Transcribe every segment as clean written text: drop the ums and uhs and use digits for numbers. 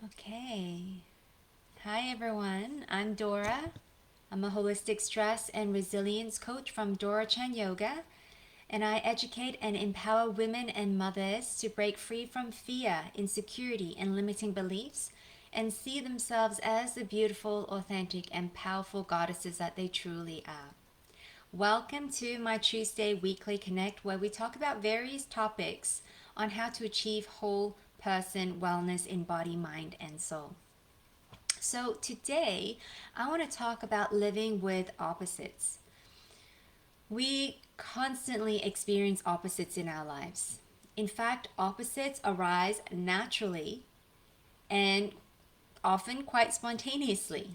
Okay. Hi, everyone. I'm Dora. I'm a holistic stress and resilience coach from Dora Chan Yoga, and I educate and empower women and mothers to break free from fear, insecurity, and limiting beliefs and see themselves as the beautiful, authentic, and powerful goddesses that they truly are. Welcome to my Tuesday Weekly Connect, where we talk about various topics on how to achieve whole person wellness in body, mind, and soul. So, today I want to talk about living with opposites. We constantly experience opposites in our lives. In fact, opposites arise naturally and often quite spontaneously.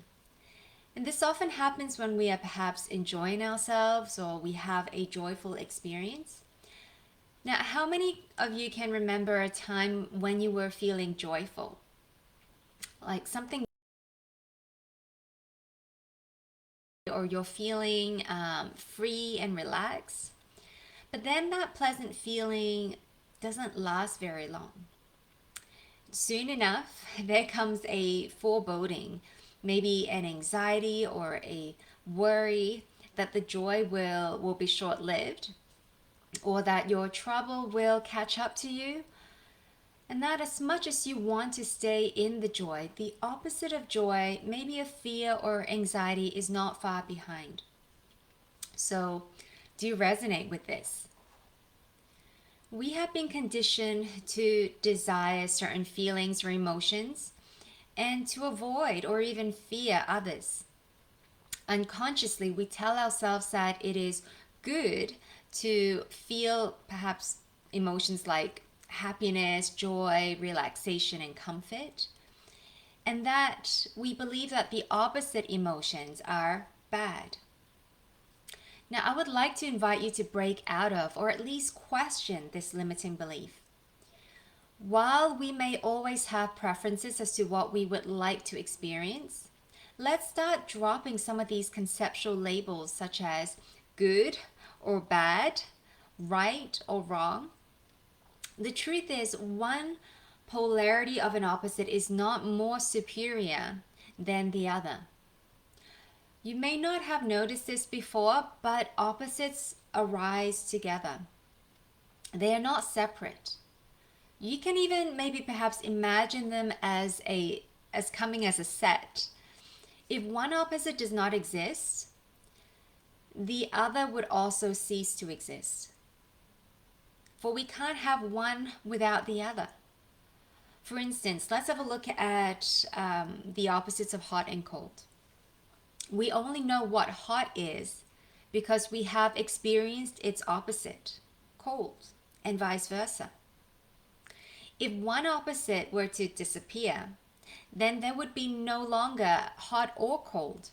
And this often happens when we are perhaps enjoying ourselves or we have a joyful experience. Now, how many of you can remember a time when you were feeling joyful? Like something, or you're feeling free and relaxed? But then that pleasant feeling doesn't last very long. Soon enough, there comes a foreboding, maybe an anxiety or a worry that the joy will be short lived, or that your trouble will catch up to you. And that as much as you want to stay in the joy, the opposite of joy, maybe a fear or anxiety, is not far behind. So, do you resonate with this? We have been conditioned to desire certain feelings or emotions and to avoid or even fear others. Unconsciously, we tell ourselves that it is good to feel perhaps emotions like happiness, joy, relaxation, and comfort, and that we believe that the opposite emotions are bad. Now, I would like to invite you to break out of, or at least question, this limiting belief. While we may always have preferences as to what we would like to experience, let's start dropping some of these conceptual labels such as good or bad, right or wrong. The truth is, one polarity of an opposite is not more superior than the other. You may not have noticed this before, but opposites arise together. They are not separate. You can even maybe perhaps imagine them as coming as a set. If one opposite does not exist, the other would also cease to exist. For we can't have one without the other. For instance, let's have a look at the opposites of hot and cold. We only know what hot is because we have experienced its opposite, cold, and vice versa. If one opposite were to disappear, then there would be no longer hot or cold.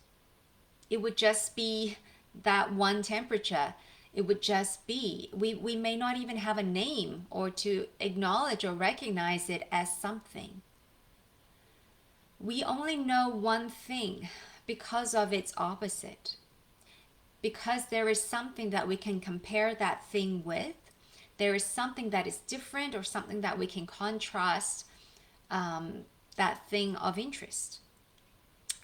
It would just be that one temperature. It would just be. We may not even have a name or to acknowledge or recognize it as something. We only know one thing because of its opposite. Because there is something that we can compare that thing with. There is something that is different or something that we can contrast that thing of interest.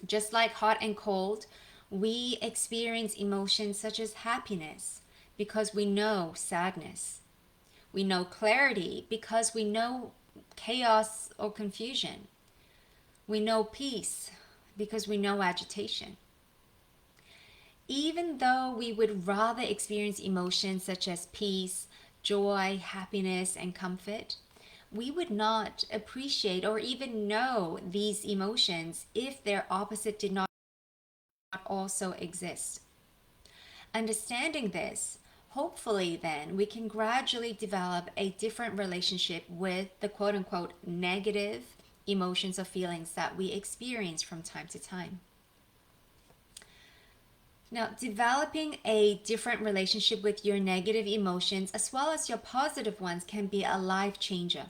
Just like hot and cold, we experience emotions such as happiness because we know sadness. We know clarity because we know chaos or confusion. We know peace because we know agitation. Even though we would rather experience emotions such as peace, joy, happiness, and comfort, we would not appreciate or even know these emotions if their opposite did not also exist. Understanding this, hopefully, then we can gradually develop a different relationship with the quote unquote negative emotions or feelings that we experience from time to time. Now, developing a different relationship with your negative emotions as well as your positive ones can be a life changer.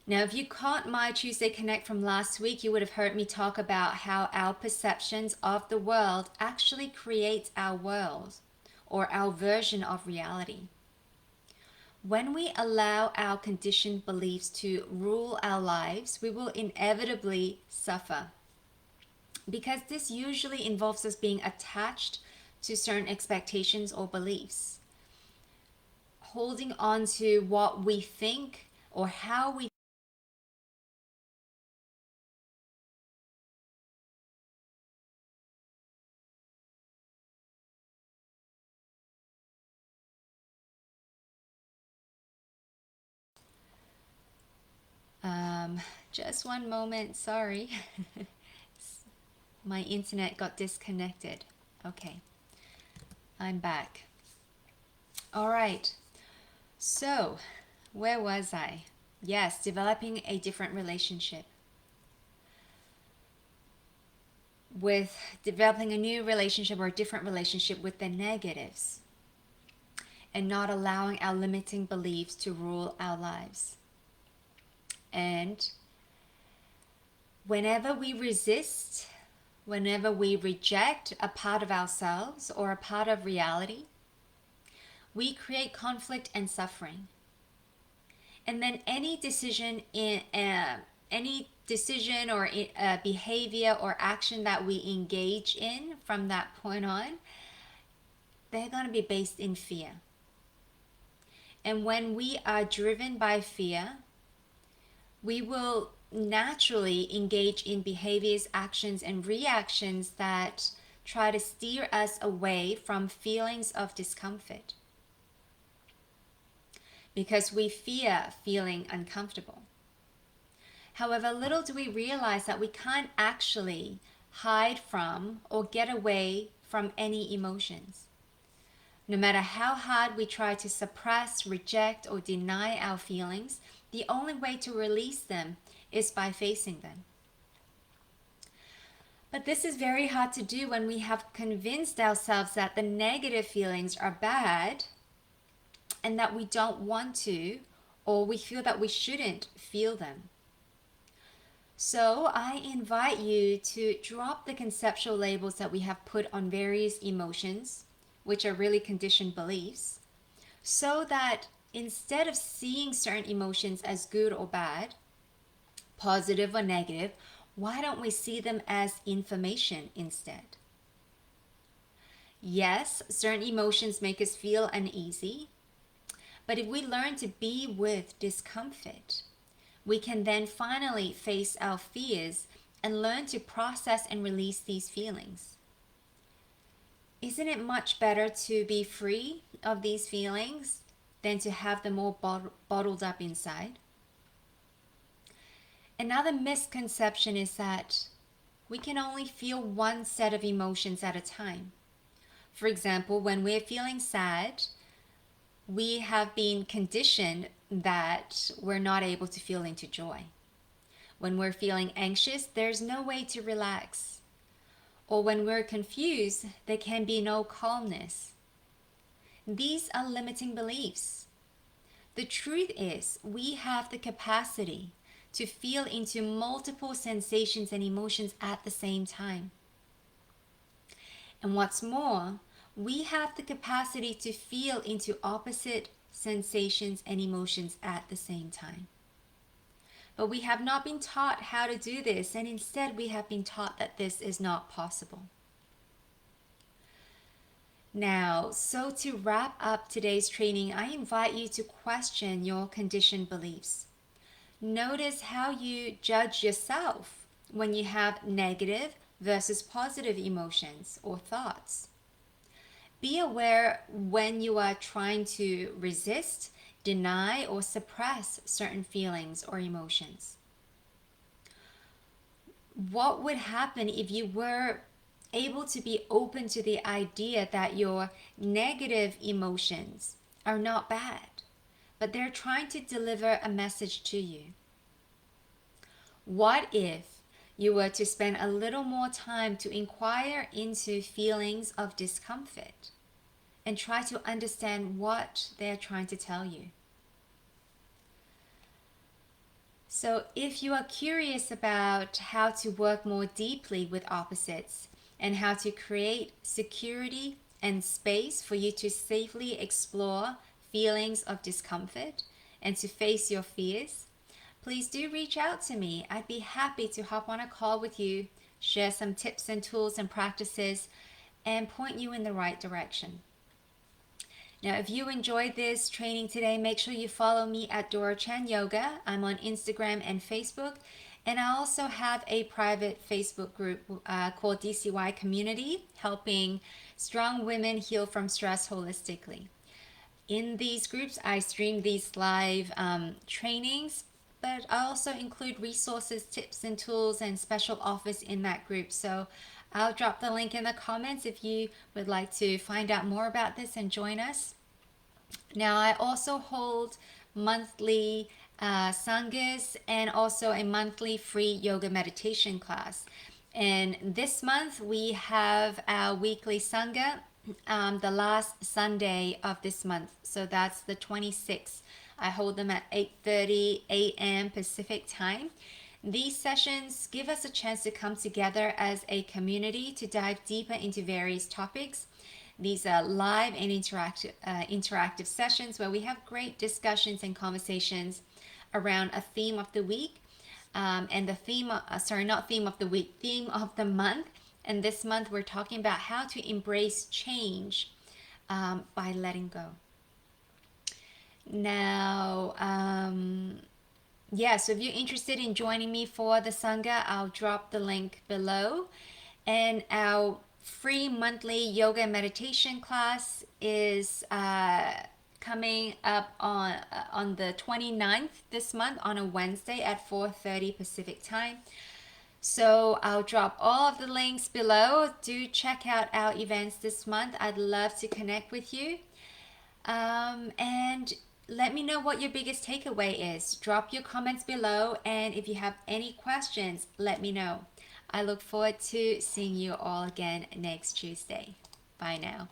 Now, if you caught my Tuesday Connect from last week, you would have heard me talk about how our perceptions of the world actually create our world or our version of reality. When we allow our conditioned beliefs to rule our lives, we will inevitably suffer, because this usually involves us being attached to certain expectations or beliefs, holding on to what we think or how we um, just one moment, sorry. My internet got disconnected. Okay, I'm back. All right, so where was I? Yes, developing a different relationship. With developing a new relationship or a different relationship with the negatives, and not allowing our limiting beliefs to rule our lives. And whenever we resist, whenever we reject a part of ourselves or a part of reality, we create conflict and suffering. And then any decision or behavior or action that we engage in from that point on, they're going to be based in fear. And when we are driven by fear, we will naturally engage in behaviors, actions, and reactions that try to steer us away from feelings of discomfort, because we fear feeling uncomfortable. However, little do we realize that we can't actually hide from or get away from any emotions. No matter how hard we try to suppress, reject, or deny our feelings, the only way to release them is by facing them. But this is very hard to do when we have convinced ourselves that the negative feelings are bad and that we don't want to, or we feel that we shouldn't feel them. So I invite you to drop the conceptual labels that we have put on various emotions, which are really conditioned beliefs, so that instead of seeing certain emotions as good or bad, positive or negative, why don't we see them as information instead? Yes, certain emotions make us feel uneasy, but if we learn to be with discomfort, we can then finally face our fears and learn to process and release these feelings. Isn't it much better to be free of these feelings than to have them all bottled up inside? Another misconception is that we can only feel one set of emotions at a time. For example, when we're feeling sad, we have been conditioned that we're not able to feel into joy. When we're feeling anxious, there's no way to relax. Or when we're confused, there can be no calmness. These are limiting beliefs. The truth is, we have the capacity to feel into multiple sensations and emotions at the same time. And what's more, we have the capacity to feel into opposite sensations and emotions at the same time. But we have not been taught how to do this, and instead we have been taught that this is not possible. Now, so to wrap up today's training, I invite you to question your conditioned beliefs. Notice how you judge yourself when you have negative versus positive emotions or thoughts. Be aware when you are trying to resist, deny, or suppress certain feelings or emotions. What would happen if you were able to be open to the idea that your negative emotions are not bad, but they're trying to deliver a message to you? What if you were to spend a little more time to inquire into feelings of discomfort and try to understand what they're trying to tell you? So if you are curious about how to work more deeply with opposites and how to create security and space for you to safely explore feelings of discomfort and to face your fears, please do reach out to me. I'd be happy to hop on a call with you, share some tips and tools and practices, and point you in the right direction. Now, if you enjoyed this training today, make sure you follow me at Dora Chan Yoga. I'm on Instagram and Facebook. And I also have a private Facebook group called DCY Community, helping strong women heal from stress holistically. In these groups, I stream these live trainings, but I also include resources, tips, and tools and special offers in that group. So I'll drop the link in the comments if you would like to find out more about this and join us. Now, I also hold monthly Sanghas and also a monthly free yoga meditation class. And this month we have our weekly Sangha, the last Sunday of this month. So that's the 26th. I hold them at 8:30 a.m. Pacific time. These sessions give us a chance to come together as a community to dive deeper into various topics. These are live and interactive sessions where we have great discussions and conversations around a theme of the week. And the theme, not theme of the week, theme of the month. And this month we're talking about how to embrace change by letting go. Now, so if you're interested in joining me for the Sangha, I'll drop the link below. And our free monthly yoga and meditation class is coming up on the 29th this month on a Wednesday at 4:30 Pacific time. So I'll drop all of the links below. Do check out our events this month. I'd love to connect with you. And let me know what your biggest takeaway is. Drop your comments below, and if you have any questions, let me know. I look forward to seeing you all again next Tuesday. Bye now.